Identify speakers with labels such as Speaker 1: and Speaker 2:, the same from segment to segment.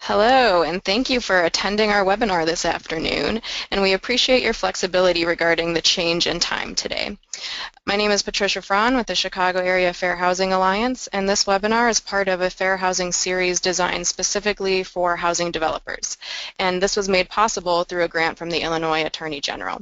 Speaker 1: Hello, and thank you for attending our webinar this afternoon, and we appreciate your flexibility regarding the change in time today. My name is Patricia Fraun with the Chicago Area Fair Housing Alliance, and this webinar is part of a fair housing series designed specifically for housing developers, and this was made possible through a grant from the Illinois Attorney General.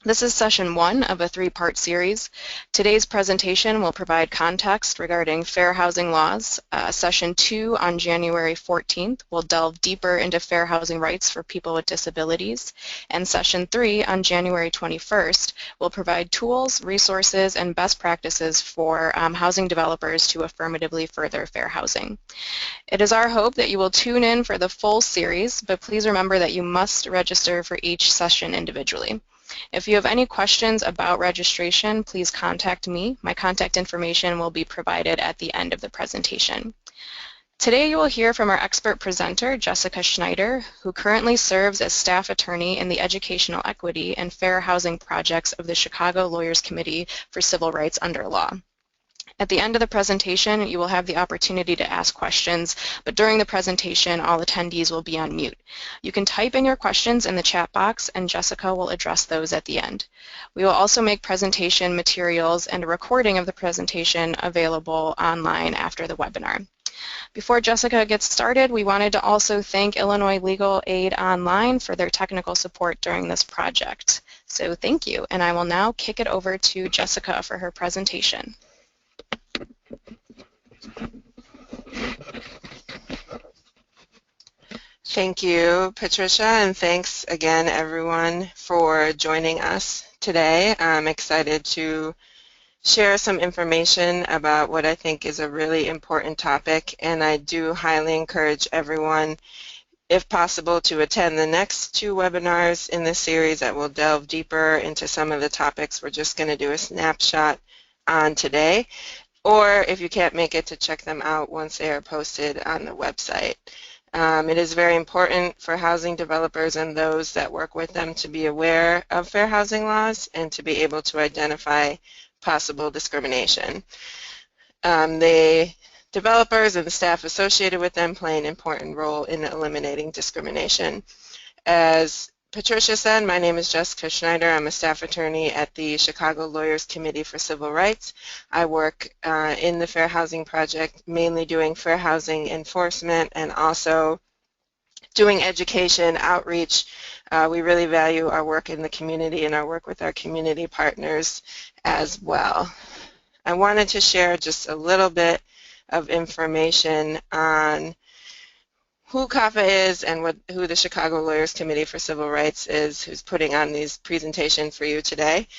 Speaker 1: This is session 1 of a 3-part series. Today's presentation will provide context regarding fair housing laws. Session 2 on January 14th will delve deeper into fair housing rights for people with disabilities. And session 3 on January 21st will provide tools, resources, and best practices for housing developers to affirmatively further fair housing. It is our hope that you will tune in for the full series, but please remember that you must register for each session individually. If you have any questions about registration, please contact me. My contact information will be provided at the end of the presentation. Today you will hear from our expert presenter, Jessica Schneider, who currently serves as staff attorney in the Educational Equity and Fair Housing Projects of the Chicago Lawyers Committee for Civil Rights under Law. At the end of the presentation, you will have the opportunity to ask questions, but during the presentation, all attendees will be on mute. You can type in your questions in the chat box, and Jessica will address those at the end. We will also make presentation materials and a recording of the presentation available online after the webinar. Before Jessica gets started, we wanted to also thank Illinois Legal Aid Online for their technical support during this project. So thank you, and I will now kick it over to Jessica for her presentation.
Speaker 2: Thank you, Patricia, and thanks again, everyone, for joining us today. I'm excited to share some information about what I think is a really important topic, and I do highly encourage everyone, if possible, to attend the next 2 webinars in this series that will delve deeper into some of the topics we're just going to do a snapshot on today, or if you can't make it, to check them out once they are posted on the website. It is very important for housing developers and those that work with them to be aware of fair housing laws and to be able to identify possible discrimination. The developers and the staff associated with them play an important role in eliminating discrimination. As Patricia said, my name is Jessica Schneider. I'm a staff attorney at the Chicago Lawyers Committee for Civil Rights. I work in the Fair Housing Project, mainly doing fair housing enforcement and also doing education, outreach. We really value our work in the community and our work with our community partners as well. I wanted to share just a little bit of information on who CAFHA is and who the Chicago Lawyers Committee for Civil Rights is, who's putting on these presentations for you today.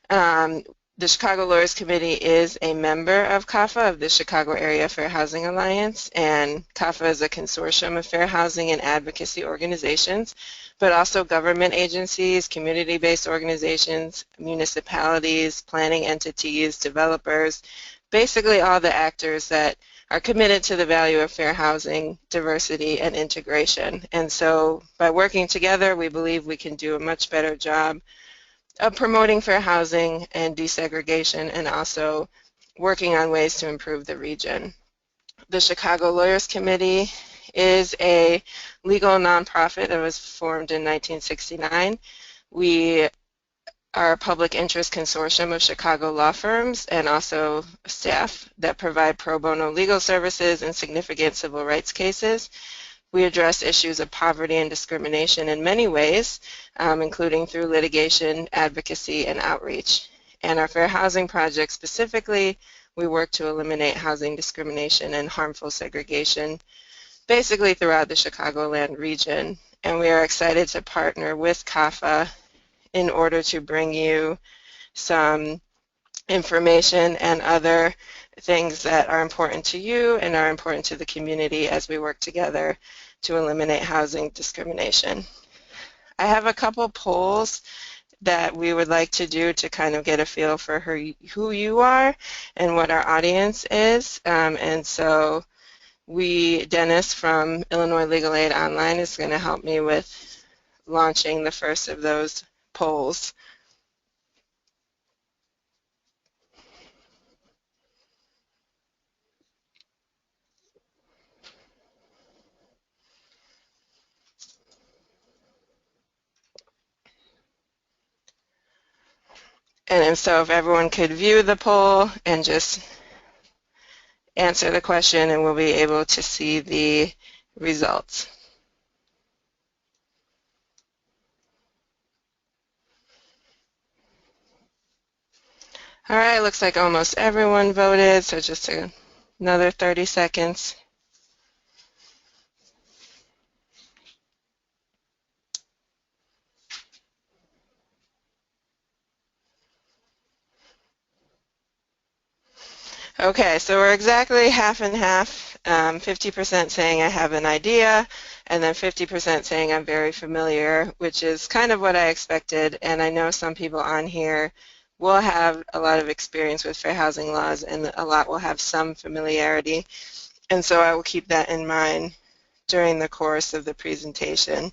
Speaker 2: The Chicago Lawyers Committee is a member of CAFHA, of the Chicago Area Fair Housing Alliance, and CAFHA is a consortium of fair housing and advocacy organizations, but also government agencies, community-based organizations, municipalities, planning entities, developers, basically all the actors that are committed to the value of fair housing, diversity, and integration. And so by working together, we believe we can do a much better job of promoting fair housing and desegregation, and also working on ways to improve the region. The Chicago Lawyers Committee is a legal nonprofit that was formed in 1969. We are a public interest consortium of Chicago law firms and also staff that provide pro bono legal services in significant civil rights cases. We address issues of poverty and discrimination in many ways, including through litigation, advocacy, and outreach. And our Fair Housing Project specifically, we work to eliminate housing discrimination and harmful segregation, basically throughout the Chicagoland region. And we are excited to partner with CAFHA in order to bring you some information and other things that are important to you and are important to the community as we work together to eliminate housing discrimination. I have a couple polls that we would like to do to kind of get a feel for who you are and what our audience is. And so Dennis from Illinois Legal Aid Online is going to help me with launching the first of those polls. And so if everyone could view the poll and just answer the question, and we'll be able to see the results. All right, looks like almost everyone voted, so just another 30 seconds. Okay, so we're exactly half and half, 50% saying I have an idea, and then 50% saying I'm very familiar, which is kind of what I expected, and I know some people on here will have a lot of experience with fair housing laws, and a lot will have some familiarity, and so I will keep that in mind during the course of the presentation.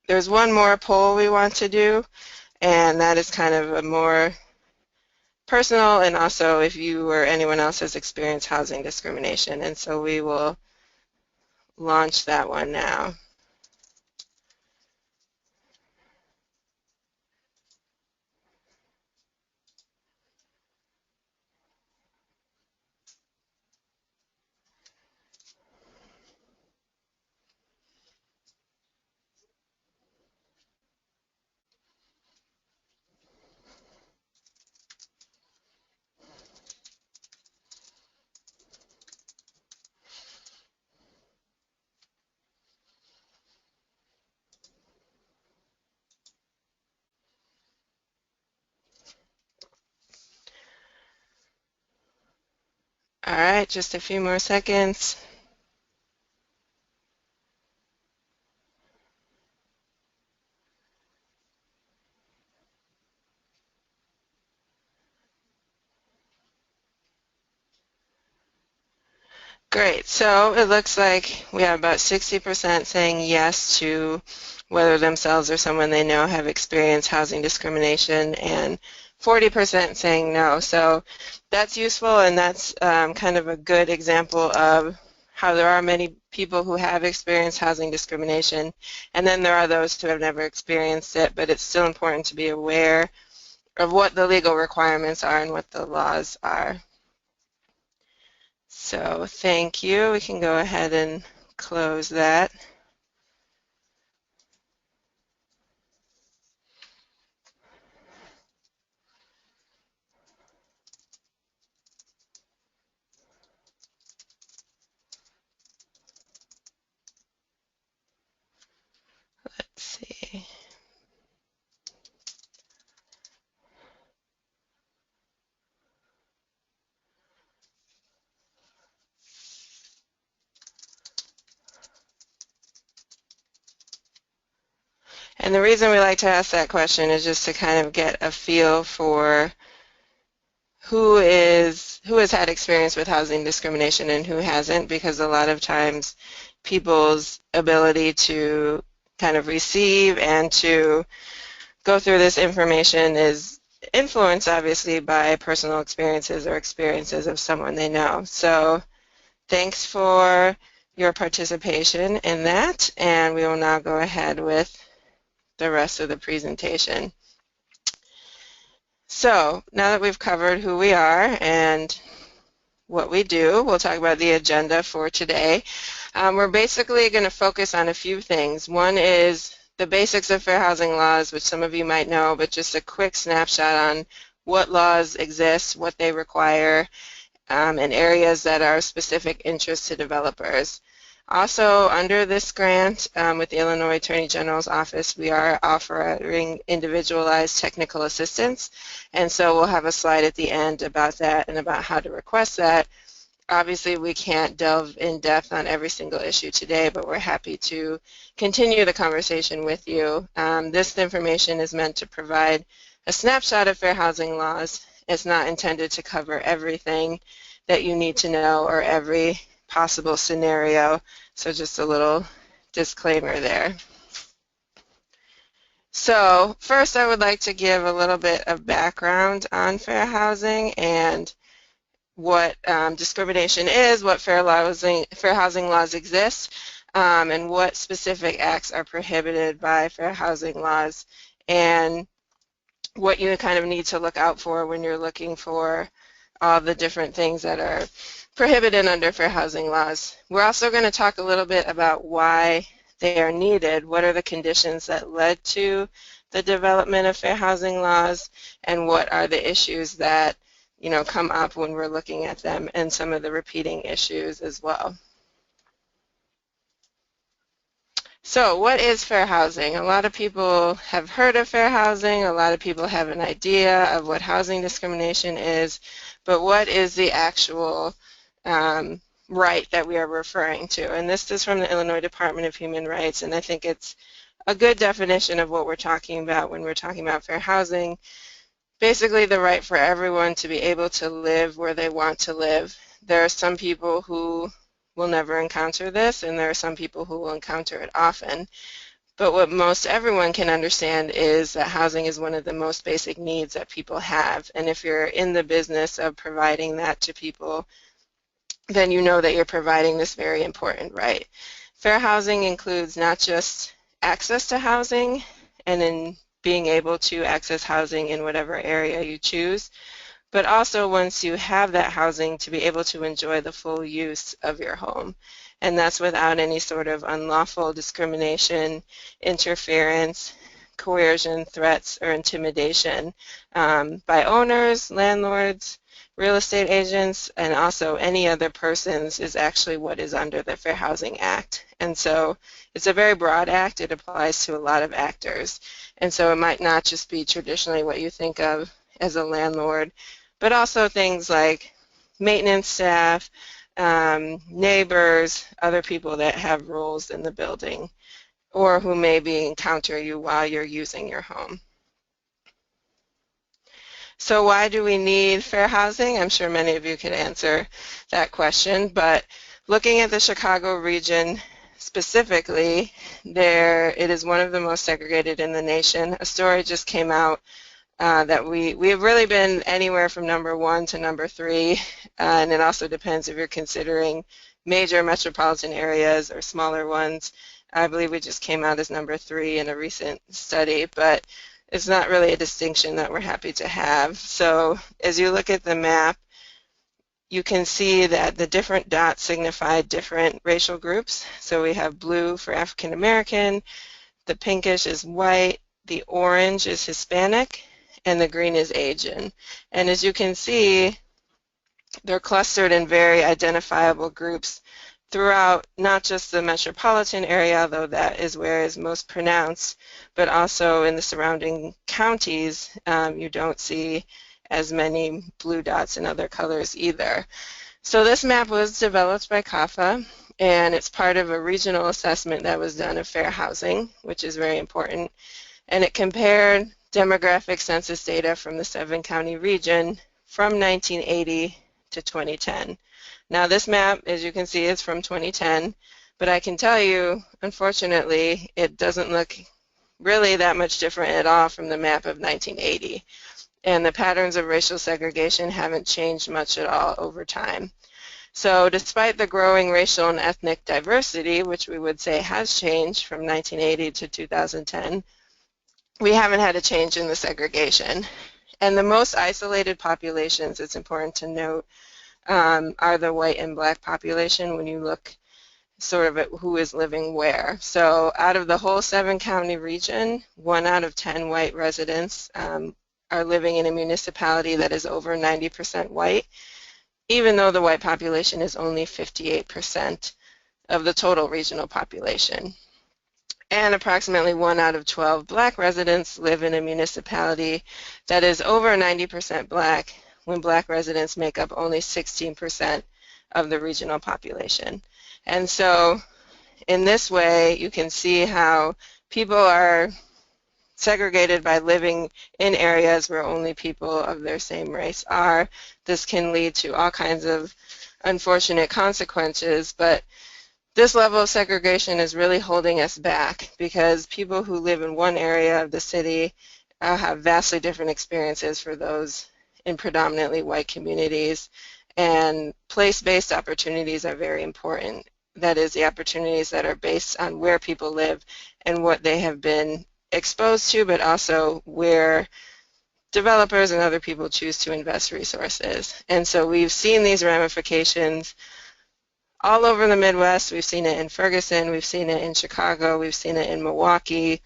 Speaker 2: There's one more poll we want to do, and that is kind of a more personal, and also if you or anyone else has experienced housing discrimination, and so we will launch that one now. All right, just a few more seconds. Great, so it looks like we have about 60% saying yes to whether themselves or someone they know have experienced housing discrimination, and 40% saying no. So that's useful, and that's kind of a good example of how there are many people who have experienced housing discrimination, and then there are those who have never experienced it, but it's still important to be aware of what the legal requirements are and what the laws are. So thank you. We can go ahead and close that. Let's see. And the reason we like to ask that question is just to kind of get a feel for who has had experience with housing discrimination and who hasn't, because a lot of times people's ability to kind of receive and to go through this information is influenced obviously by personal experiences or experiences of someone they know. So thanks for your participation in that, and we will now go ahead with the rest of the presentation. So now that we've covered who we are and what we do, we'll talk about the agenda for today. We're basically going to focus on a few things. One is the basics of fair housing laws, which some of you might know, but just a quick snapshot on what laws exist, what they require, and areas that are of specific interest to developers. Also, under this grant with the Illinois Attorney General's Office, we are offering individualized technical assistance, and so we'll have a slide at the end about that and about how to request that. Obviously, we can't delve in depth on every single issue today, but we're happy to continue the conversation with you. This information is meant to provide a snapshot of fair housing laws. It's not intended to cover everything that you need to know or every possible scenario, so just a little disclaimer there. So first I would like to give a little bit of background on fair housing and what discrimination is, what fair housing laws exist, and what specific acts are prohibited by fair housing laws. And what you kind of need to look out for when you're looking for all the different things that are prohibited under fair housing laws. We're also going to talk a little bit about why they are needed, what are the conditions that led to the development of fair housing laws, and what are the issues that come up when we're looking at them, and some of the repeating issues as well. So what is fair housing? A lot of people have heard of fair housing, a lot of people have an idea of what housing discrimination is, but what is the actual right that we are referring to? And this is from the Illinois Department of Human Rights, and I think it's a good definition of what we're talking about when we're talking about fair housing. Basically, the right for everyone to be able to live where they want to live. There are some people who will never encounter this, and there are some people who will encounter it often. But what most everyone can understand is that housing is one of the most basic needs that people have. And if you're in the business of providing that to people, then you know that you're providing this very important right. Fair housing includes not just access to housing and in being able to access housing in whatever area you choose, but also once you have that housing to be able to enjoy the full use of your home. And that's without any sort of unlawful discrimination, interference, coercion, threats, or intimidation by owners, landlords, real estate agents, and also any other persons is actually what is under the Fair Housing Act. And so it's a very broad act. It applies to a lot of actors. And so it might not just be traditionally what you think of as a landlord, but also things like maintenance staff, neighbors, other people that have roles in the building, or who maybe encounter you while you're using your home. So why do we need fair housing? I'm sure many of you could answer that question, but looking at the Chicago region specifically, it is one of the most segregated in the nation. A story just came out that we have really been anywhere from number 1 to number 3, and it also depends if you're considering major metropolitan areas or smaller ones. I believe we just came out as number 3 in a recent study, but it's not really a distinction that we're happy to have. So as you look at the map, you can see that the different dots signify different racial groups. So we have blue for African American, the pinkish is white, the orange is Hispanic, and the green is Asian. And as you can see, they're clustered in very identifiable groups throughout not just the metropolitan area, although that is where it's most pronounced, but also in the surrounding counties, you don't see as many blue dots and other colors either. So this map was developed by CAFHA, and it's part of a regional assessment that was done of fair housing, which is very important. And it compared demographic census data from the 7-county region from 1980 to 2010. Now this map, as you can see, is from 2010, but I can tell you, unfortunately, it doesn't look really that much different at all from the map of 1980. And the patterns of racial segregation haven't changed much at all over time. So despite the growing racial and ethnic diversity, which we would say has changed from 1980 to 2010, we haven't had a change in the segregation. And the most isolated populations, it's important to note, are the white and black population when you look sort of at who is living where. So out of the whole 7-county region, 1 out of 10 white residents are living in a municipality that is over 90% white, even though the white population is only 58% of the total regional population. And approximately 1 out of 12 black residents live in a municipality that is over 90% black, when black residents make up only 16% of the regional population. And so in this way, you can see how people are segregated by living in areas where only people of their same race are. This can lead to all kinds of unfortunate consequences, but this level of segregation is really holding us back because people who live in one area of the city have vastly different experiences for those in predominantly white communities, and place-based opportunities are very important. That is, the opportunities that are based on where people live and what they have been exposed to, but also where developers and other people choose to invest resources. And so we've seen these ramifications all over the Midwest. We've seen it in Ferguson, we've seen it in Chicago, we've seen it in Milwaukee,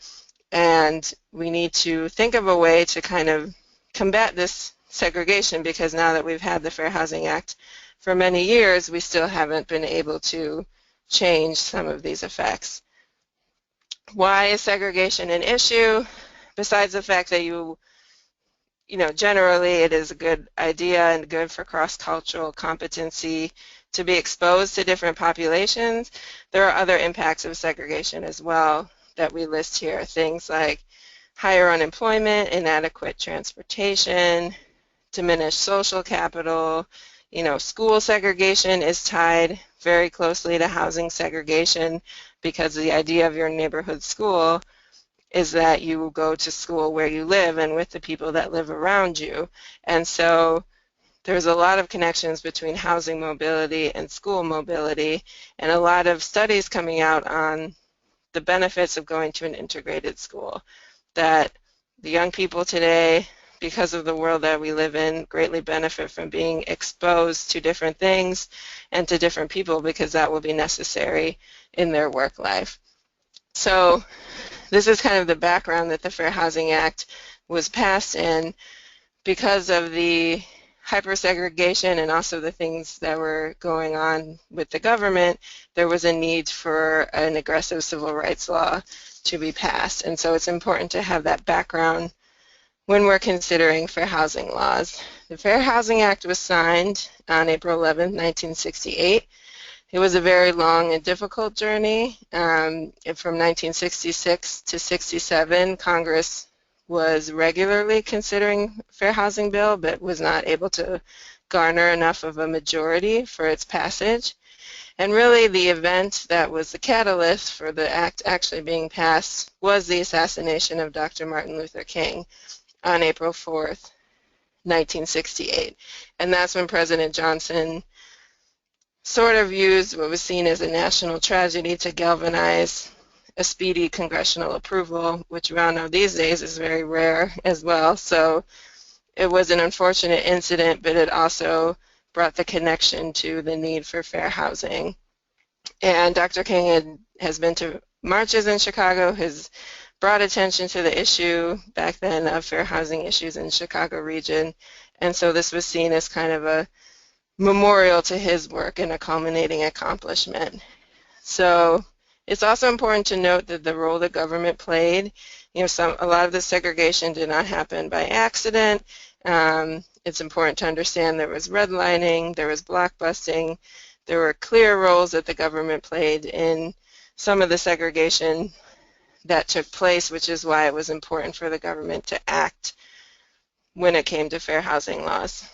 Speaker 2: and we need to think of a way to kind of combat this segregation, because now that we've had the Fair Housing Act for many years, we still haven't been able to change some of these effects. Why is segregation an issue? Besides the fact that generally it is a good idea and good for cross-cultural competency to be exposed to different populations, there are other impacts of segregation as well that we list here. Things like higher unemployment, inadequate transportation, diminished social capital. School segregation is tied very closely to housing segregation, because the idea of your neighborhood school is that you go to school where you live and with the people that live around you. And so there's a lot of connections between housing mobility and school mobility, and a lot of studies coming out on the benefits of going to an integrated school, that the young people today, because of the world that we live in, greatly benefit from being exposed to different things and to different people, because that will be necessary in their work life. So this is kind of the background that the Fair Housing Act was passed in. Because of the hypersegregation and also the things that were going on with the government, there was a need for an aggressive civil rights law to be passed. And so it's important to have that background when we're considering fair housing laws. The Fair Housing Act was signed on April 11, 1968. It was a very long and difficult journey. From 1966 to 67, Congress was regularly considering fair housing bill, but was not able to garner enough of a majority for its passage. And really the event that was the catalyst for the act actually being passed was the assassination of Dr. Martin Luther King on April 4th, 1968. And that's when President Johnson sort of used what was seen as a national tragedy to galvanize a speedy congressional approval, which we all know these days is very rare as well. So it was an unfortunate incident, but it also brought the connection to the need for fair housing. And Dr. King has been to marches in Chicago, has brought attention to the issue back then of fair housing issues in the Chicago region. And so this was seen as kind of a memorial to his work and a culminating accomplishment. So it's also important to note that the role the government played, a lot of the segregation did not happen by accident. It's important to understand there was redlining, there was blockbusting, there were clear roles that the government played in some of the segregation that took place, which is why it was important for the government to act when it came to fair housing laws.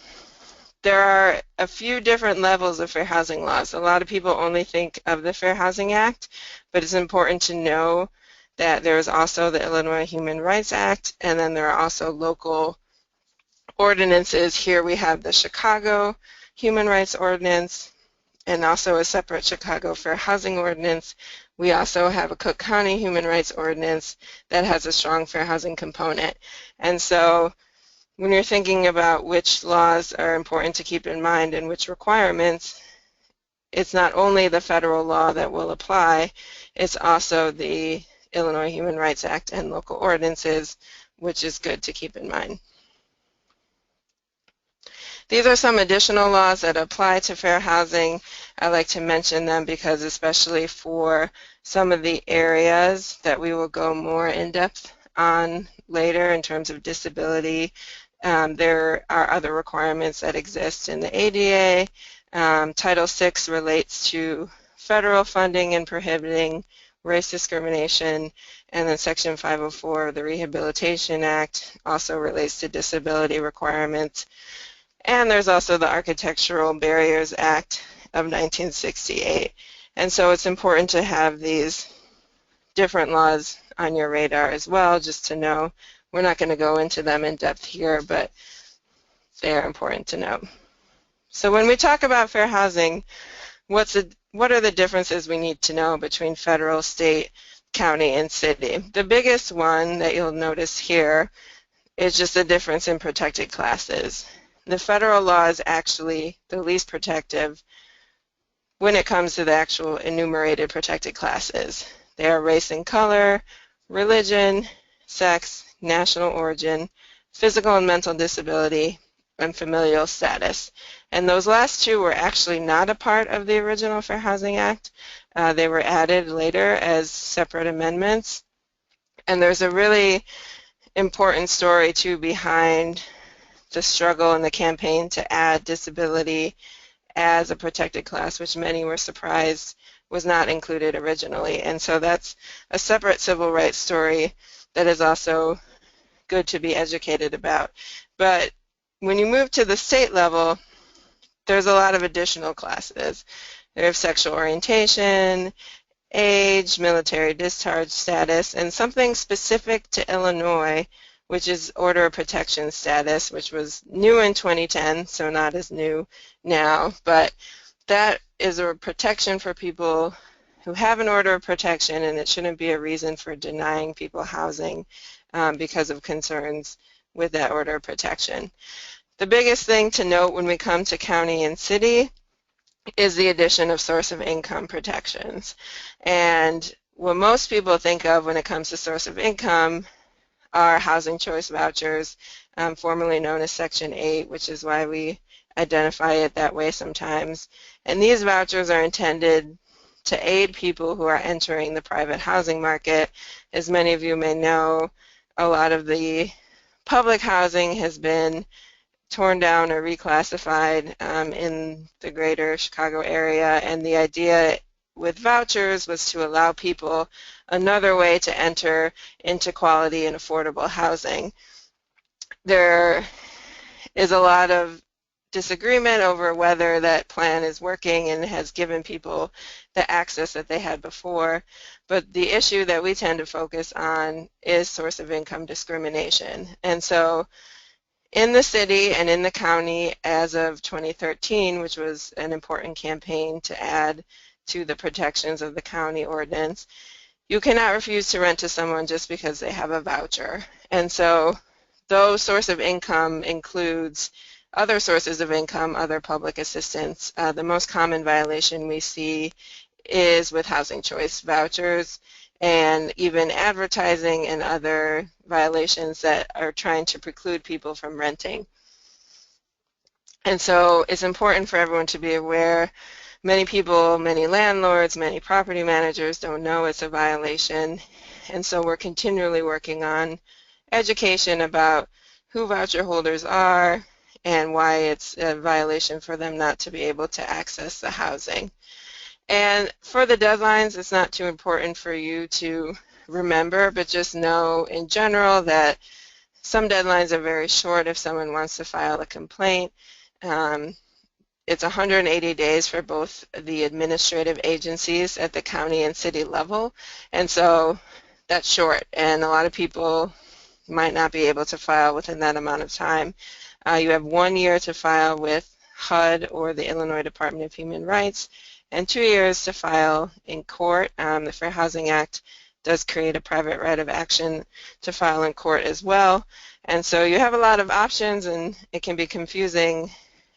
Speaker 2: There are a few different levels of fair housing laws. A lot of people only think of the Fair Housing Act, but it's important to know that there is also the Illinois Human Rights Act, and then there are also local ordinances. Here we have the Chicago Human Rights Ordinance and also a separate Chicago Fair Housing Ordinance. We also have a Cook County Human Rights Ordinance that has a strong fair housing component. And so when you're thinking about which laws are important to keep in mind and which requirements, it's not only the federal law that will apply, it's also the Illinois Human Rights Act and local ordinances, which is good to keep in mind. These are some additional laws that apply to fair housing. I like to mention them because especially for some of the areas that we will go more in depth on later in terms of disability, there are other requirements that exist in the ADA. Title VI relates to federal funding and prohibiting race discrimination, and then Section 504 of the Rehabilitation Act also relates to disability requirements. And there's also the Architectural Barriers Act of 1968. And so it's important to have these different laws on your radar as well, just to know. We're not going to go into them in depth here, but they are important to know. So when we talk about fair housing, what are the differences we need to know between federal, state, county, and city? The biggest one that you'll notice here It's just a difference in protected classes. The federal law is actually the least protective when it comes to the actual enumerated protected classes. They are race and color, religion, sex, national origin, physical and mental disability, and familial status. And those last two were actually not a part of the original Fair Housing Act. They were added later as separate amendments. And there's a really important story, too, behind the struggle and the campaign to add disability as a protected class, which many were surprised was not included originally. And so that's a separate civil rights story that is also good to be educated about. But when you move to the state level, there's a lot of additional classes. There's sexual orientation, age, military discharge status, and something specific to Illinois, which is order of protection status, which was new in 2010, so not as new now, but that is a protection for people who have an order of protection, and it shouldn't be a reason for denying people housing because of concerns with that order of protection. The biggest thing to note when we come to county and city is the addition of source of income protections. And what most people think of when it comes to source of income are housing choice vouchers, formerly known as Section 8, which is why we identify it that way sometimes. And these vouchers are intended to aid people who are entering the private housing market. As many of you may know, a lot of the public housing has been torn down or reclassified in the greater Chicago area, and the idea with vouchers was to allow people another way to enter into quality and affordable housing. There is a lot of disagreement over whether that plan is working and has given people the access that they had before, but the issue that we tend to focus on is source of income discrimination. And so in the city and in the county as of 2013, which was an important campaign to add to the protections of the county ordinance, you cannot refuse to rent to someone just because they have a voucher. And so though source of income includes other sources of income, other public assistance, the most common violation we see is with housing choice vouchers and even advertising and other violations that are trying to preclude people from renting. And so it's important for everyone to be aware. Many people, many landlords, many property managers don't know it's a violation, and so we're continually working on education about who voucher holders are and why it's a violation for them not to be able to access the housing. And for the deadlines, it's not too important for you to remember, but just know in general that some deadlines are very short if someone wants to file a complaint. It's 180 days for both the administrative agencies at the county and city level, and so that's short, and a lot of people might not be able to file within that amount of time. You have 1 year to file with HUD or the Illinois Department of Human Rights, and 2 years to file in court. The Fair Housing Act does create a private right of action to file in court as well, and so you have a lot of options, and it can be confusing,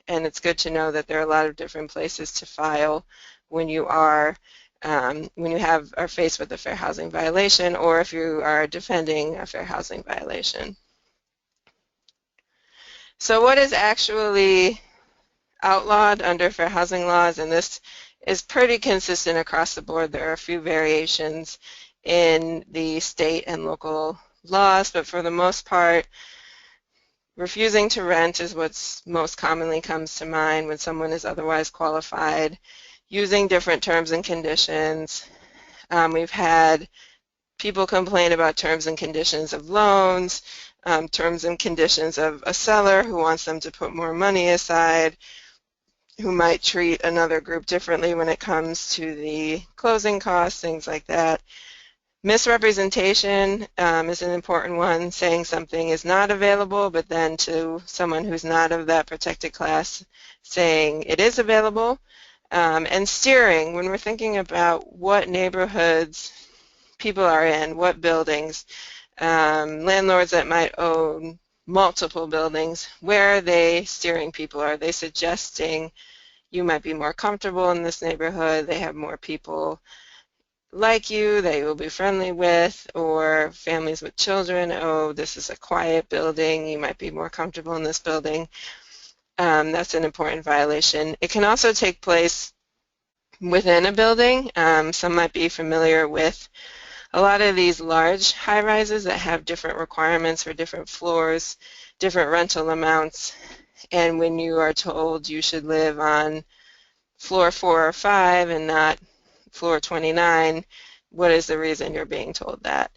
Speaker 2: and it's good to know that there are a lot of different places to file when you are are faced with a fair housing violation, or if you are defending a fair housing violation. So what is actually outlawed under fair housing laws? And this is pretty consistent across the board. There are a few variations in the state and local laws, but for the most part, refusing to rent is what's most commonly comes to mind when someone is otherwise qualified. Using different terms and conditions. We've had people complain about terms and conditions of loans, terms and conditions of a seller who wants them to put more money aside, who might treat another group differently when it comes to the closing costs, things like that. Misrepresentation is an important one, saying something is not available, but then to someone who's not of that protected class, saying it is available. And steering, when we're thinking about what neighborhoods people are in, what buildings, landlords that might own multiple buildings, where are they steering people? Are they suggesting you might be more comfortable in this neighborhood, they have more people like you that you will be friendly with, or families with children, oh, this is a quiet building, you might be more comfortable in this building. That's an important violation. It can also take place within a building. Some might be familiar with a lot of these large high-rises that have different requirements for different floors, different rental amounts, and when you are told you should live on floor 4 or 5 and not floor 29, what is the reason you're being told that?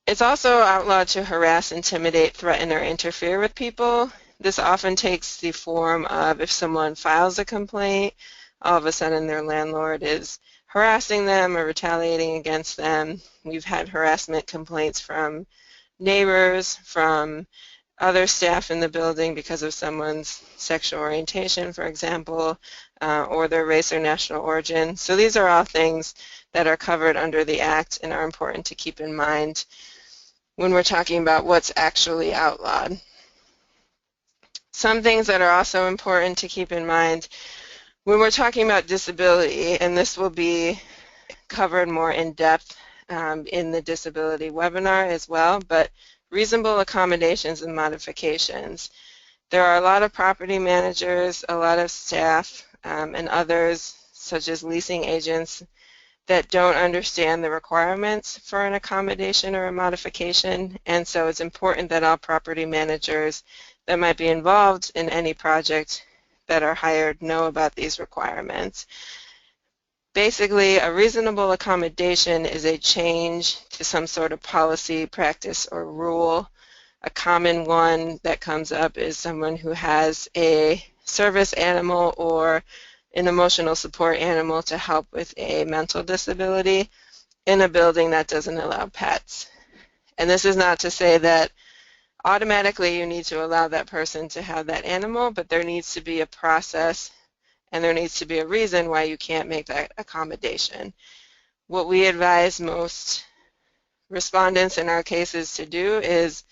Speaker 2: It's also outlawed to harass, intimidate, threaten, or interfere with people. This often takes the form of if someone files a complaint, all of a sudden their landlord is harassing them or retaliating against them. We've had harassment complaints from neighbors, from other staff in the building because of someone's sexual orientation, for example, or their race or national origin. So these are all things that are covered under the Act and are important to keep in mind when we're talking about what's actually outlawed. Some things that are also important to keep in mind when we're talking about disability, and this will be covered more in depth in the disability webinar as well, but reasonable accommodations and modifications. There are a lot of property managers, a lot of staff, and others, such as leasing agents, that don't understand the requirements for an accommodation or a modification, and so it's important that all property managers that might be involved in any project that are hired know about these requirements. Basically, a reasonable accommodation is a change to some sort of policy, practice, or rule. A common one that comes up is someone who has a service animal or an emotional support animal to help with a mental disability in a building that doesn't allow pets. And this is not to say that automatically you need to allow that person to have that animal, but there needs to be a process and there needs to be a reason why you can't make that accommodation. What we advise most respondents in our cases to do is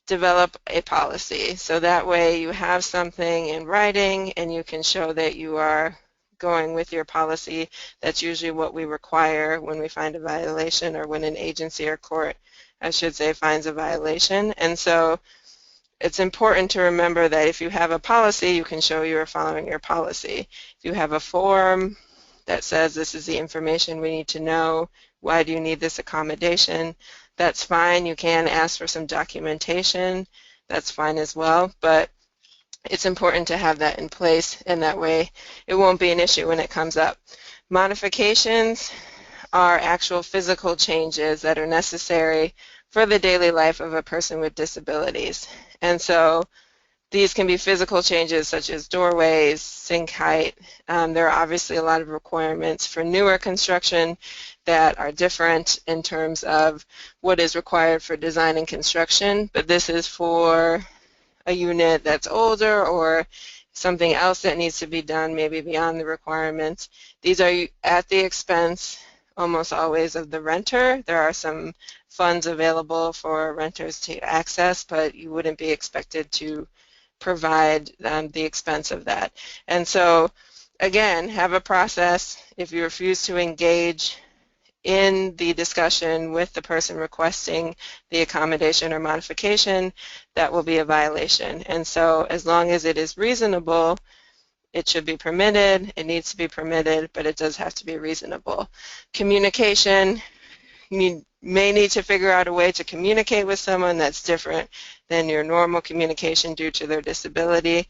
Speaker 2: develop a policy. So that way you have something in writing and you can show that you are going with your policy. That's usually what we require when we find a violation, or when an agency or court, I should say, finds a violation. And so it's important to remember that if you have a policy, you can show you are following your policy. If you have a form that says this is the information we need to know, why do you need this accommodation, that's fine. You can ask for some documentation. That's fine as well. But it's important to have that in place, and that way it won't be an issue when it comes up. Modifications are actual physical changes that are necessary for the daily life of a person with disabilities. And so these can be physical changes such as doorways, sink height. There are obviously a lot of requirements for newer construction that are different in terms of what is required for design and construction, but this is for a unit that's older or something else that needs to be done maybe beyond the requirements. These are at the expense almost always of the renter. There are some funds available for renters to access, but you wouldn't be expected to provide the expense of that. And so, again, have a process. If you refuse to engage in the discussion with the person requesting the accommodation or modification, that will be a violation. And so as long as it is reasonable, it should be permitted, it needs to be permitted, but it does have to be reasonable. Communication, you may need to figure out a way to communicate with someone that's different than your normal communication due to their disability.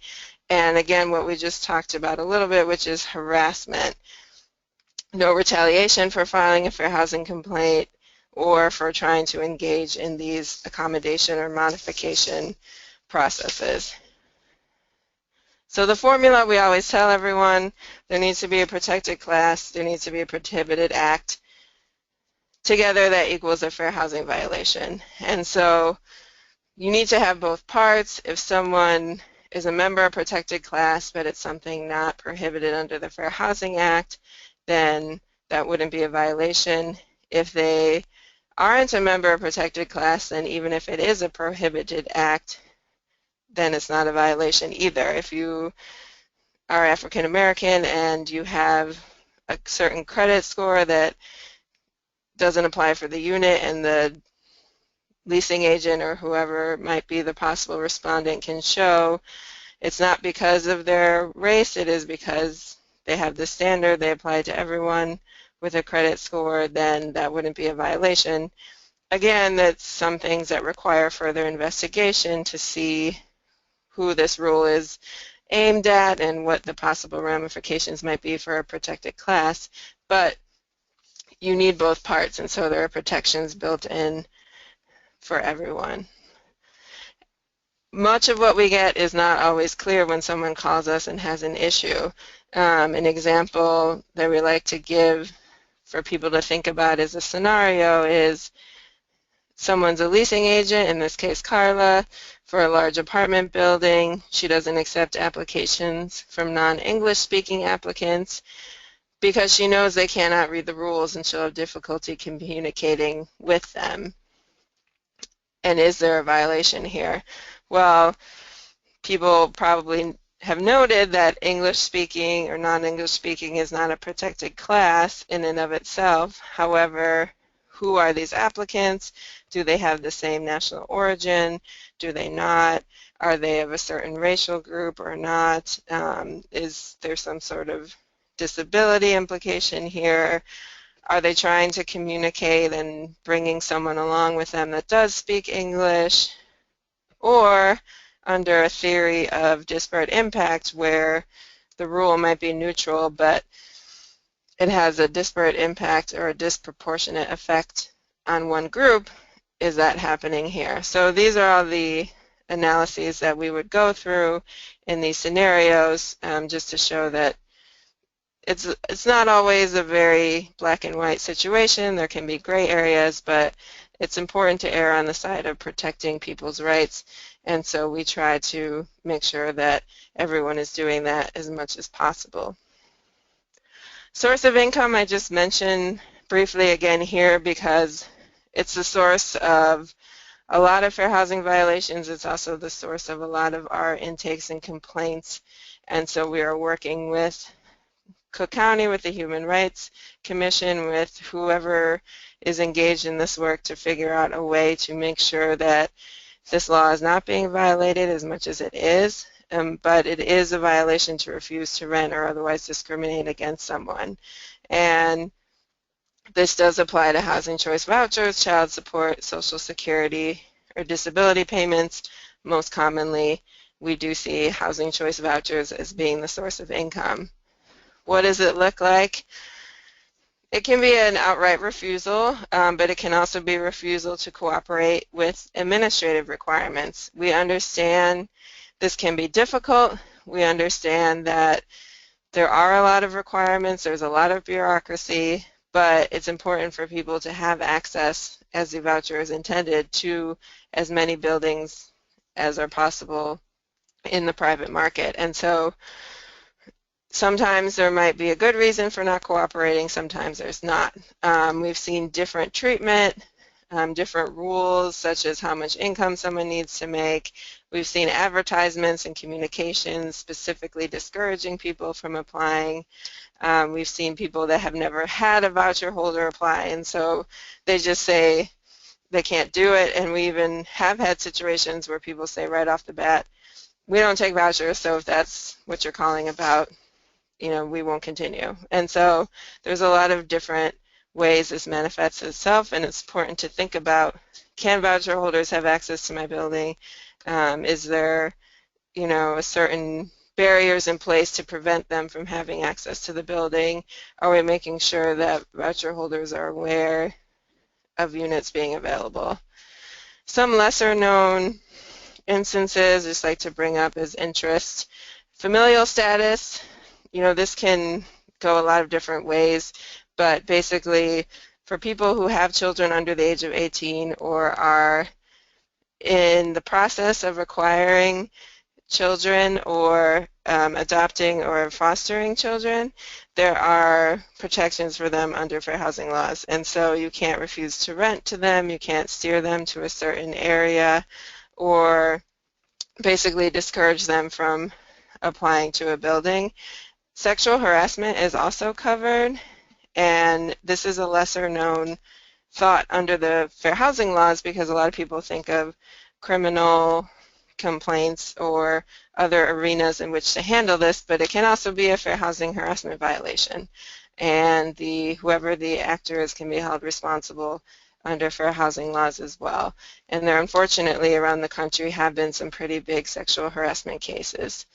Speaker 2: And again, what we just talked about a little bit, which is harassment. No retaliation for filing a fair housing complaint or for trying to engage in these accommodation or modification processes. So the formula we always tell everyone, there needs to be a protected class, there needs to be a prohibited act. Together that equals a fair housing violation. And so you need to have both parts. If someone is a member of a protected class but it's something not prohibited under the Fair Housing Act, then that wouldn't be a violation. If they aren't a member of a protected class, then even if it is a prohibited act, then it's not a violation either. If you are African American and you have a certain credit score that doesn't apply for the unit, and the leasing agent or whoever might be the possible respondent can show it's not because of their race, it is because they have this standard, they apply it to everyone with a credit score, then that wouldn't be a violation. Again, that's some things that require further investigation to see who this rule is aimed at and what the possible ramifications might be for a protected class. But you need both parts, and so there are protections built in for everyone. Much of what we get is not always clear when someone calls us and has an issue. An example that we like to give for people to think about as a scenario is someone's a leasing agent, in this case Carla, for a large apartment building. She doesn't accept applications from non-English speaking applicants because she knows they cannot read the rules and she'll have difficulty communicating with them. And is there a violation here? Well, people probably have noted that English speaking or non-English speaking is not a protected class in and of itself. However, who are these applicants? Do they have the same national origin? Do they not? Are they of a certain racial group or not? Is there some sort of disability implication here? Are they trying to communicate and bringing someone along with them that does speak English? Or under a theory of disparate impact where the rule might be neutral but it has a disparate impact or a disproportionate effect on one group, is that happening here? So these are all the analyses that we would go through in these scenarios, just to show that it's not always a very black and white situation. There can be gray areas, but it's important to err on the side of protecting people's rights, and so we try to make sure that everyone is doing that as much as possible. Source of income I just mentioned briefly again here because it's the source of a lot of fair housing violations. It's also the source of a lot of our intakes and complaints, and so we are working with Cook County, with the Human Rights Commission, with whoever is engaged in this work to figure out a way to make sure that this law is not being violated as much as it is, but it is a violation to refuse to rent or otherwise discriminate against someone. And this does apply to housing choice vouchers, child support, Social Security, or disability payments. Most commonly, we do see housing choice vouchers as being the source of income. What does it look like? It can be an outright refusal, but it can also be refusal to cooperate with administrative requirements. We understand this can be difficult. We understand that there are a lot of requirements, there's a lot of bureaucracy, but it's important for people to have access, as the voucher is intended, to as many buildings as are possible in the private market. And so sometimes there might be a good reason for not cooperating, sometimes there's not. We've seen different treatment, different rules, such as how much income someone needs to make. We've seen advertisements and communications specifically discouraging people from applying. We've seen people that have never had a voucher holder apply, and so they just say they can't do it. And we even have had situations where people say right off the bat, we don't take vouchers, so if that's what you're calling about, you know, we won't continue. And so there's a lot of different ways this manifests itself, and it's important to think about, can voucher holders have access to my building? Is there, you know, a certain barriers in place to prevent them from having access to the building? Are we making sure that voucher holders are aware of units being available? Some lesser known instances I just like to bring up is interest. Familial status, you know, this can go a lot of different ways, but basically for people who have children under the age of 18 or are in the process of acquiring children or adopting or fostering children, there are protections for them under fair housing laws. And so you can't refuse to rent to them, you can't steer them to a certain area, or basically discourage them from applying to a building. Sexual harassment is also covered, and this is a lesser known thought under the fair housing laws because a lot of people think of criminal complaints or other arenas in which to handle this, but it can also be a fair housing harassment violation, and whoever the actor is can be held responsible under fair housing laws as well. And there, unfortunately, around the country have been some pretty big sexual harassment cases.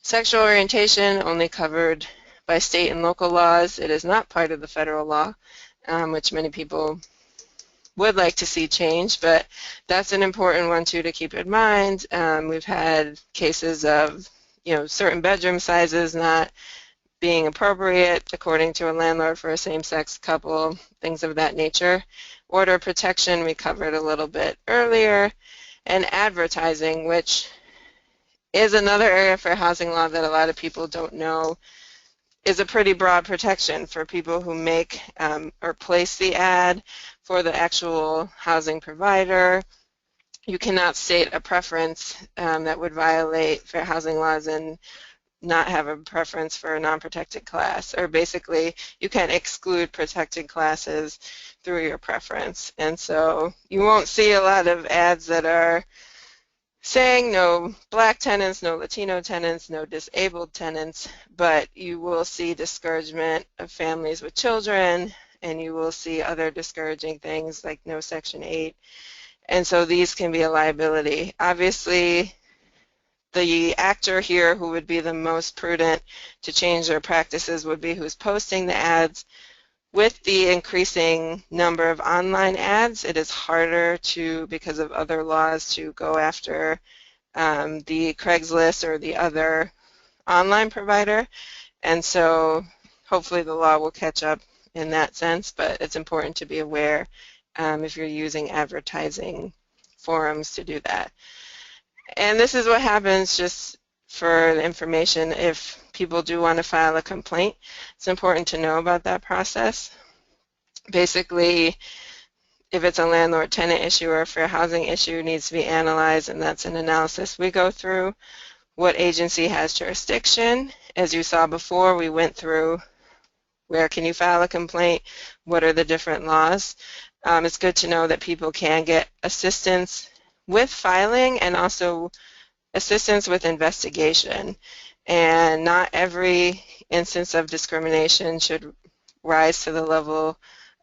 Speaker 2: Sexual orientation only covered by state and local laws. It is not part of the federal law, which many people would like to see change, but that's an important one too to keep in mind. We've had cases of certain bedroom sizes not being appropriate according to a landlord for a same-sex couple, things of that nature. Order protection we covered a little bit earlier, and advertising, which is another area for housing law that a lot of people don't know is a pretty broad protection for people who make or place the ad for the actual housing provider. You cannot state a preference that would violate fair housing laws and not have a preference for a non-protected class, or basically you can exclude protected classes through your preference. And so you won't see a lot of ads that are saying no black tenants, no Latino tenants, no disabled tenants, but you will see discouragement of families with children, and you will see other discouraging things like no Section 8. And so these can be a liability. Obviously, the actor here who would be the most prudent to change their practices would be who's posting the ads. With the increasing number of online ads, it is harder to, because of other laws, to go after the Craigslist or the other online provider. And so hopefully the law will catch up in that sense, but it's important to be aware if you're using advertising forums to do that. And this is what happens, just for information, if people do want to file a complaint. It's important to know about that process. Basically, if it's a landlord-tenant issue or a fair housing issue, it needs to be analyzed, and that's an analysis we go through. What agency has jurisdiction? As you saw before, we went through where can you file a complaint, what are the different laws. It's good to know that people can get assistance with filing and also assistance with investigation. And not every instance of discrimination should rise to the level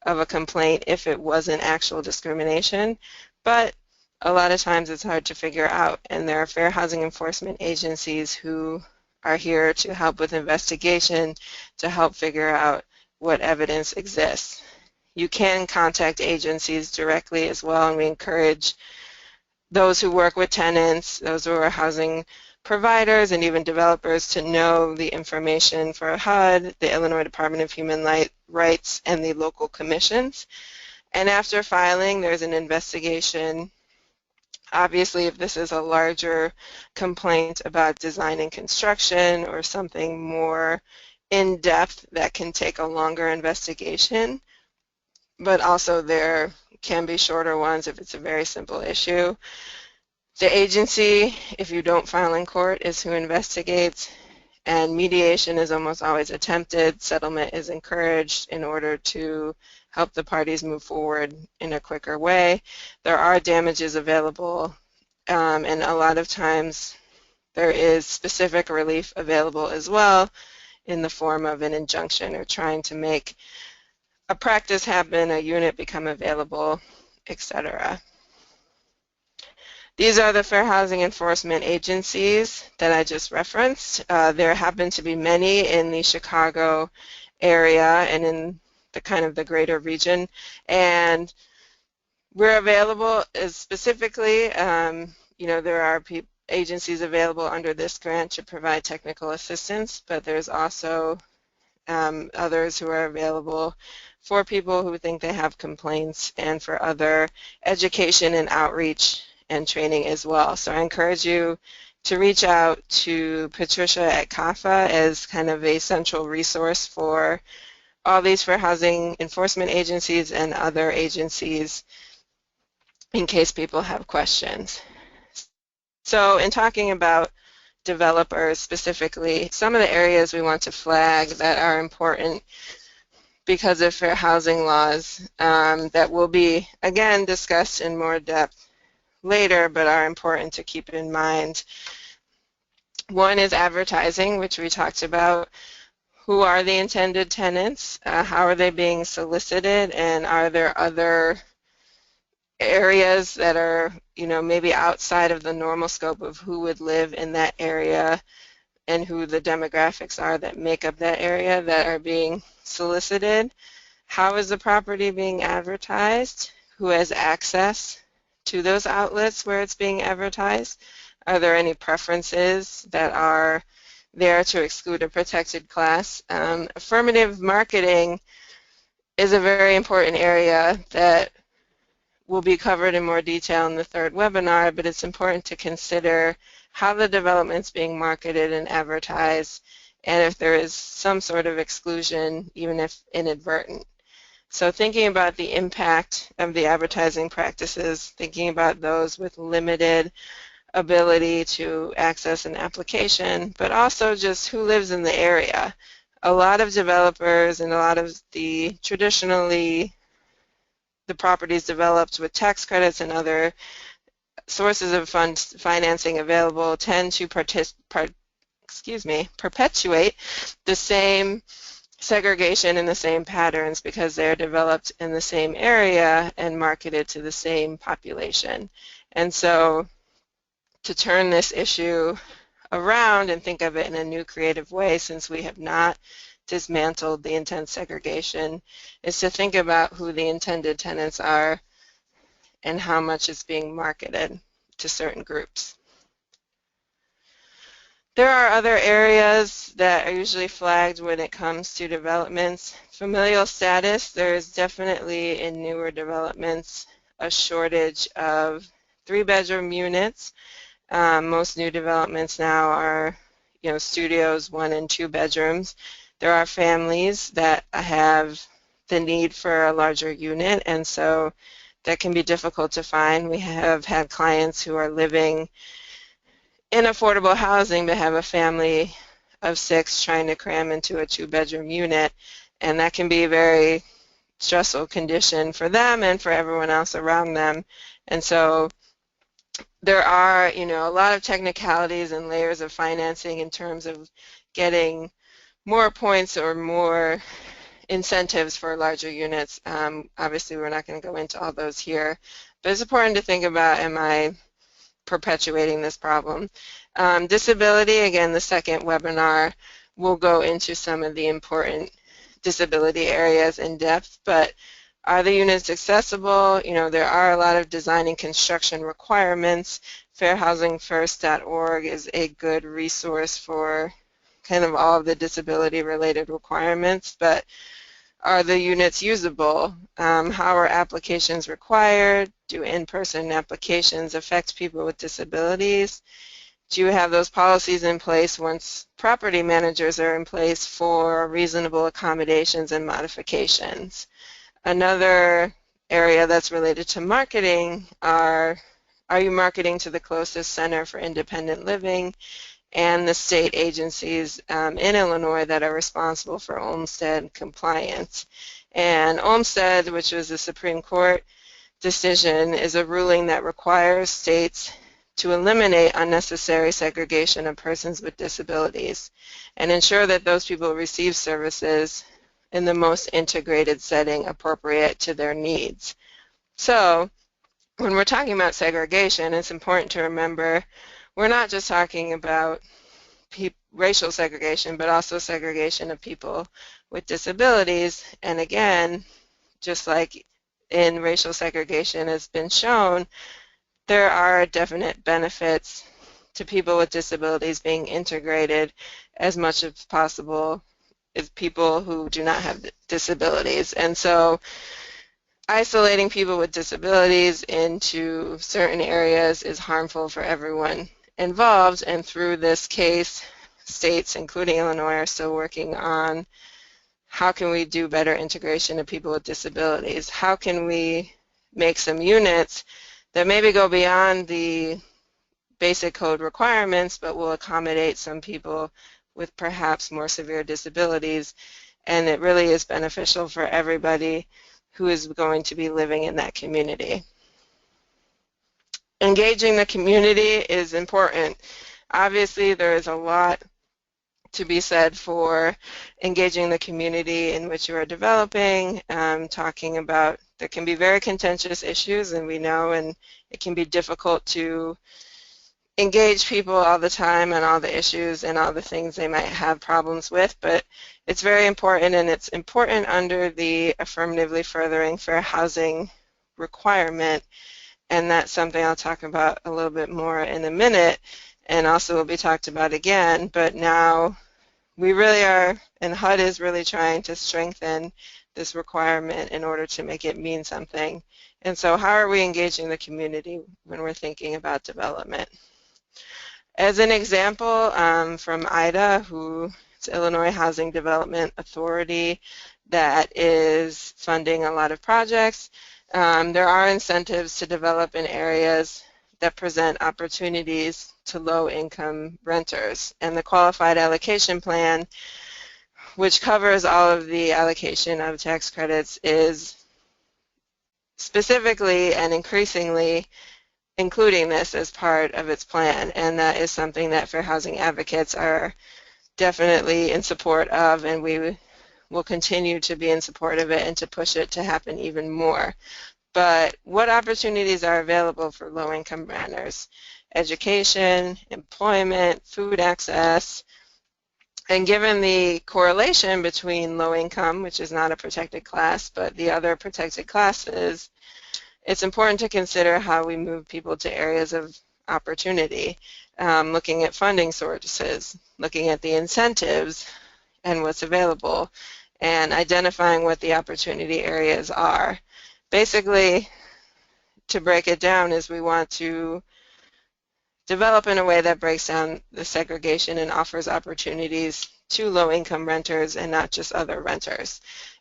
Speaker 2: of a complaint if it wasn't actual discrimination, but a lot of times it's hard to figure out, and there are fair housing enforcement agencies who are here to help with investigation, to help figure out what evidence exists. You can contact agencies directly as well, and we encourage those who work with tenants, those who are housing providers, and even developers to know the information for HUD, the Illinois Department of Human Rights, and the local commissions. And after filing, there's an investigation. Obviously, if this is a larger complaint about design and construction or something more in-depth, that can take a longer investigation. But also there can be shorter ones if it's a very simple issue. The agency, if you don't file in court, is who investigates, and mediation is almost always attempted. Settlement is encouraged in order to help the parties move forward in a quicker way. There are damages available, and a lot of times there is specific relief available as well in the form of an injunction or trying to make a practice happen, a unit become available, etc. These are the fair housing enforcement agencies that I just referenced. There happen to be many in the Chicago area and in the kind of the greater region, and we're available specifically, there are agencies available under this grant to provide technical assistance, but there's also others who are available for people who think they have complaints and for other education and outreach and training as well. So I encourage you to reach out to Patricia at CAFHA as kind of a central resource for all these fair housing enforcement agencies and other agencies in case people have questions. So in talking about developers specifically, some of the areas we want to flag that are important because of fair housing laws that will be, again, discussed in more depth later, but are important to keep in mind. One is advertising, which we talked about. Who are the intended tenants? How are they being solicited? And are there other areas that are, maybe outside of the normal scope of who would live in that area and who the demographics are that make up that area that are being solicited? How is the property being advertised? Who has access to those outlets where it's being advertised? Are there any preferences that are there to exclude a protected class? Affirmative marketing is a very important area that will be covered in more detail in the third webinar, but it's important to consider how the development's being marketed and advertised, and if there is some sort of exclusion, even if inadvertent. So thinking about the impact of the advertising practices, thinking about those with limited ability to access an application, but also just who lives in the area. A lot of developers and a lot of the traditionally the properties developed with tax credits and other sources of financing available tend to perpetuate the same segregation and the same patterns because they're developed in the same area and marketed to the same population. And so to turn this issue around and think of it in a new creative way, since we have not dismantled the intense segregation, is to think about who the intended tenants are and how much is being marketed to certain groups. There are other areas that are usually flagged when it comes to developments. Familial status, there is definitely in newer developments a shortage of 3-bedroom units. Most new developments now are, studios, 1 and 2 bedrooms. There are families that have the need for a larger unit, and so that can be difficult to find. We have had clients who are living in affordable housing but have a family of 6 trying to cram into a 2-bedroom unit, and that can be a very stressful condition for them and for everyone else around them. And so there are, a lot of technicalities and layers of financing in terms of getting more points or more incentives for larger units. Obviously, we're not going to go into all those here, but it's important to think about, am I perpetuating this problem? Disability, again, the second webinar will go into some of the important disability areas in depth, but are the units accessible? There are a lot of design and construction requirements. fairhousingfirst.org is a good resource for kind of all of the disability-related requirements, but are the units usable? How are applications required? Do in-person applications affect people with disabilities? Do you have those policies in place once property managers are in place for reasonable accommodations and modifications? Another area that's related to marketing are you marketing to the closest center for independent living and the state agencies in Illinois that are responsible for Olmstead compliance? And Olmstead, which was a Supreme Court decision, is a ruling that requires states to eliminate unnecessary segregation of persons with disabilities and ensure that those people receive services in the most integrated setting appropriate to their needs. So when we're talking about segregation, it's important to remember we're not just talking about racial segregation, but also segregation of people with disabilities. And again, just like in racial segregation has been shown, there are definite benefits to people with disabilities being integrated as much as possible as people who do not have disabilities. And so isolating people with disabilities into certain areas is harmful for everyone involved, and through this case, states, including Illinois, are still working on how can we do better integration of people with disabilities? How can we make some units that maybe go beyond the basic code requirements but will accommodate some people with perhaps more severe disabilities, and it really is beneficial for everybody who is going to be living in that community. Engaging the community is important. Obviously, there is a lot to be said for engaging the community in which you are developing, talking about, there can be very contentious issues, and we know, and it can be difficult to engage people all the time on all the issues and all the things they might have problems with, but it's very important, and it's important under the affirmatively furthering fair housing requirement, and that's something I'll talk about a little bit more in a minute, and also will be talked about again. But now we really are, and HUD is really trying to strengthen this requirement in order to make it mean something. And so how are we engaging the community when we're thinking about development? As an example, from IDA, who is Illinois Housing Development Authority, that is funding a lot of projects, there are incentives to develop in areas that present opportunities to low-income renters. And the Qualified Allocation Plan, which covers all of the allocation of tax credits, is specifically and increasingly including this as part of its plan, and that is something that fair housing advocates are definitely in support of, and we will continue to be in support of it and to push it to happen even more. But what opportunities are available for low-income renters? Education, employment, food access, and given the correlation between low income, which is not a protected class, but the other protected classes, it's important to consider how we move people to areas of opportunity, looking at funding sources, looking at the incentives and what's available, and identifying what the opportunity areas are. Basically, to break it down, is we want to develop in a way that breaks down the segregation and offers opportunities to low-income renters and not just other renters.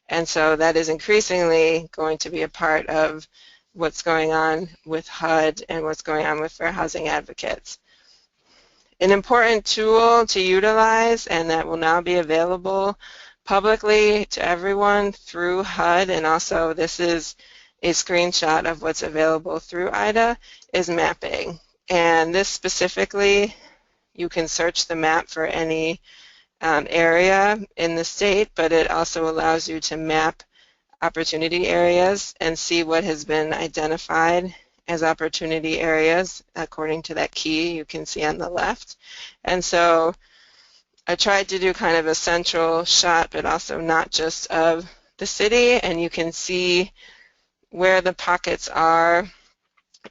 Speaker 2: And so that is increasingly going to be a part of what's going on with HUD and what's going on with fair housing advocates. An important tool to utilize, and that will now be available publicly to everyone through HUD, and also this is a screenshot of what's available through IDA, is mapping. And this specifically, you can search the map for any area in the state, but it also allows you to map opportunity areas and see what has been identified as opportunity areas according to that key you can see on the left. And so I tried to do kind of a central shot, but also not just of the city, and you can see where the pockets are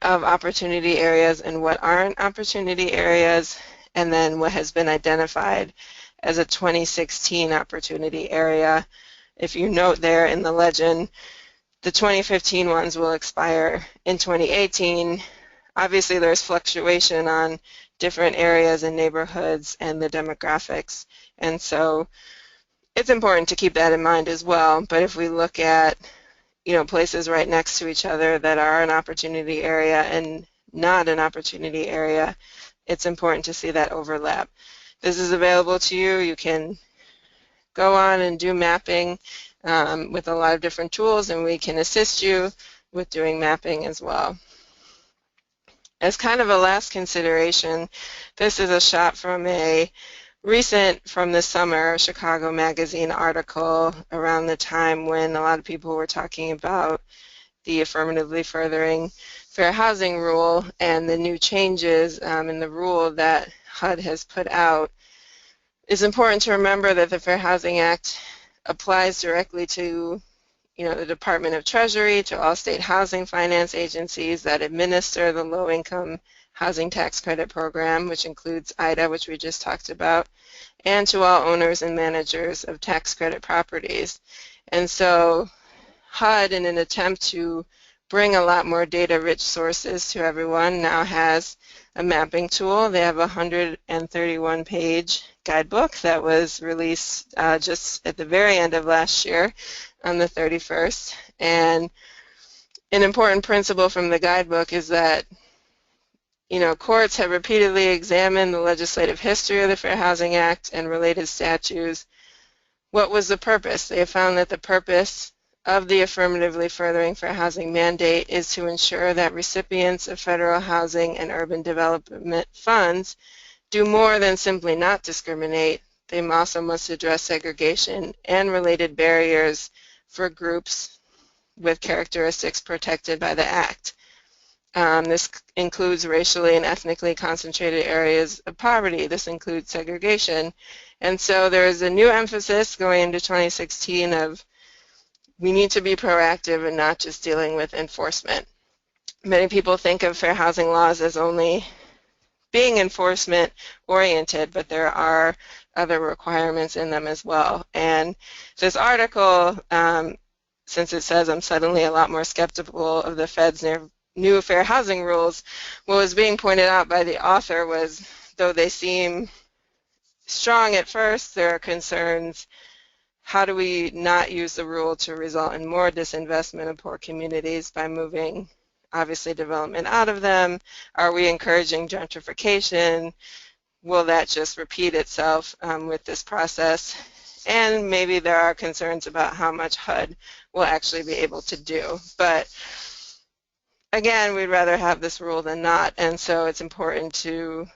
Speaker 2: of opportunity areas and what aren't opportunity areas, and then what has been identified as a 2016 opportunity area. If you note there in the legend, the 2015 ones will expire in 2018. Obviously, there's fluctuation on different areas and neighborhoods and the demographics, and so it's important to keep that in mind as well. But if we look at, places right next to each other that are an opportunity area and not an opportunity area, it's important to see that overlap. This is available to you. You can go on and do mapping with a lot of different tools, and we can assist you with doing mapping as well. As kind of a last consideration, this is a shot from a recent, from this summer, Chicago Magazine article around the time when a lot of people were talking about the affirmatively furthering fair housing rule and the new changes in the rule that HUD has put out. It's important to remember that the Fair Housing Act applies directly to the Department of Treasury, to all state housing finance agencies that administer the low-income housing tax credit program, which includes IDA, which we just talked about, and to all owners and managers of tax credit properties. And so HUD, in an attempt to bring a lot more data-rich sources to everyone, now has a mapping tool. They have a 131-page guidebook that was released just at the very end of last year on the 31st. And an important principle from the guidebook is that courts have repeatedly examined the legislative history of the Fair Housing Act and related statutes. What was the purpose? They have found that the purpose of the affirmatively furthering fair housing mandate is to ensure that recipients of federal housing and urban development funds do more than simply not discriminate. They also must address segregation and related barriers for groups with characteristics protected by the Act. This includes racially and ethnically concentrated areas of poverty. This includes segregation. And so there is a new emphasis going into 2016 of we need to be proactive and not just dealing with enforcement. Many people think of fair housing laws as only being enforcement oriented, but there are other requirements in them as well. And this article, since it says I'm suddenly a lot more skeptical of the Fed's new fair housing rules, what was being pointed out by the author was, though they seem strong at first, there are concerns. How do we not use the rule to result in more disinvestment of poor communities by moving, obviously, development out of them? Are we encouraging gentrification? Will that just repeat itself with this process? And maybe there are concerns about how much HUD will actually be able to do. But again, we'd rather have this rule than not, and so it's important to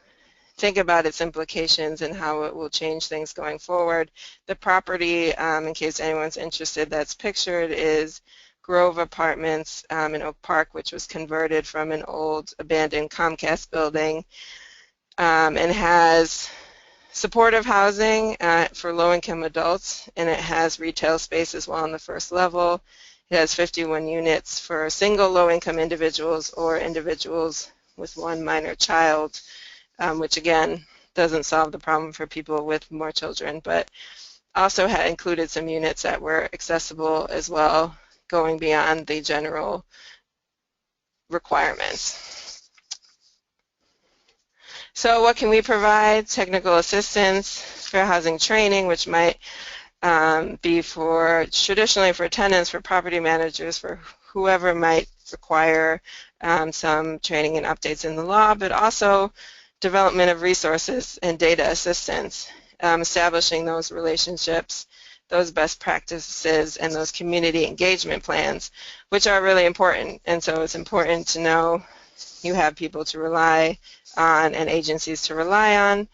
Speaker 2: think about its implications and how it will change things going forward. The property, in case anyone's interested, that's pictured is Grove Apartments in Oak Park, which was converted from an old abandoned Comcast building, and has supportive housing for low-income adults, and it has retail space as well on the first level. It has 51 units for single low-income individuals or individuals with one minor child, which again doesn't solve the problem for people with more children, but also had included some units that were accessible as well, going beyond the general requirements. So what can we provide? Technical assistance, fair housing training, which might be traditionally for tenants, for property managers, for whoever might require some training and updates in the law, but also development of resources and data assistance, establishing those relationships, those best practices, and those community engagement plans, which are really important. And so it's important to know you have people to rely on and agencies to rely on.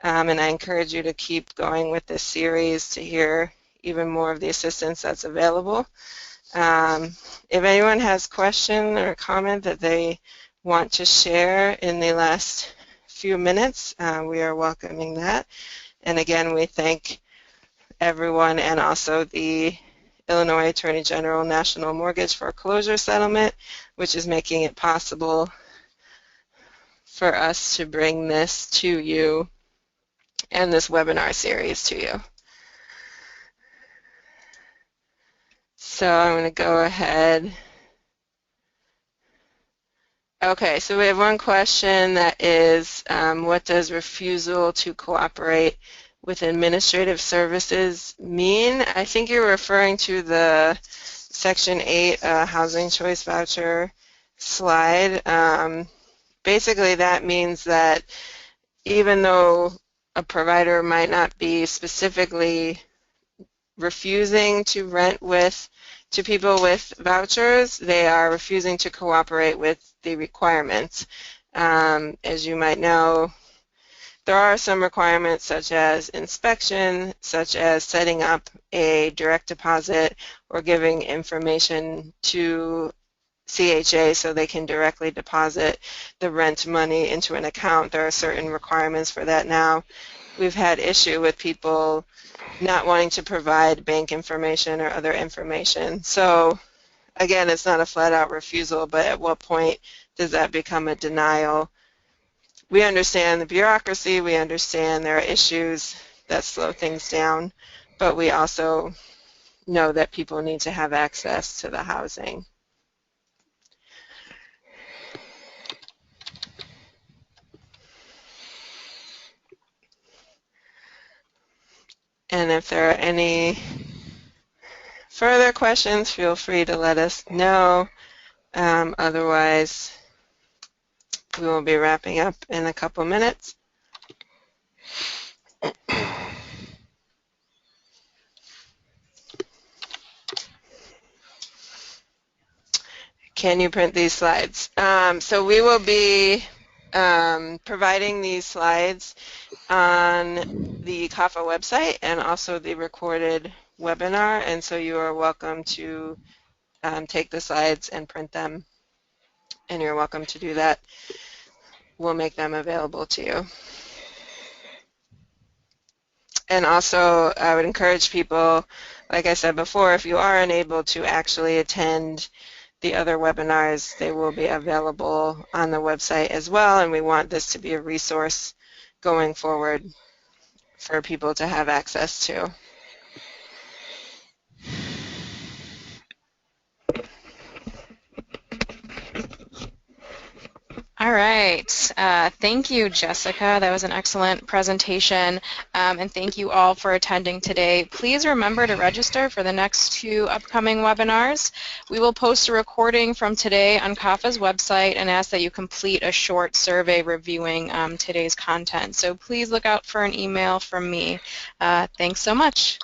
Speaker 2: And I encourage you to keep going with this series to hear even more of the assistance that's available. If anyone has a question or a comment that they want to share in the last few minutes, we are welcoming that. And again, we thank everyone and also the Illinois Attorney General National Mortgage Foreclosure Settlement, which is making it possible for us to bring this to you and this webinar series to you. So I'm going to go ahead. Okay, so we have one question that is, what does refusal to cooperate with administrative services mean? I think you're referring to the Section 8 housing choice voucher slide. Basically, that means that even though a provider might not be specifically refusing to rent to people with vouchers, they are refusing to cooperate with the requirements. As you might know, there are some requirements such as inspection, such as setting up a direct deposit or giving information to CHA so they can directly deposit the rent money into an account. There are certain requirements for that now. We've had issue with people not wanting to provide bank information or other information. So again, it's not a flat-out refusal, but at what point does that become a denial? We understand the bureaucracy, we understand there are issues that slow things down, but we also know that people need to have access to the housing. And if there are any further questions, feel free to let us know. Otherwise, we will be wrapping up in a couple minutes. Can you print these slides? So we will be providing these slides on the CAFHA website and also the recorded webinar, and so you are welcome to take the slides and print them, and you're welcome to do that. We'll make them available to you. And also, I would encourage people, like I said before, if you are unable to actually attend the other webinars, they will be available on the website as well, and we want this to be a resource going forward for people to have access to.
Speaker 1: All right. Thank you, Jessica. That was an excellent presentation. And thank you all for attending today. Please remember to register for the next 2 upcoming webinars. We will post a recording from today on CAFHA's website and ask that you complete a short survey reviewing today's content. So please look out for an email from me. Thanks so much.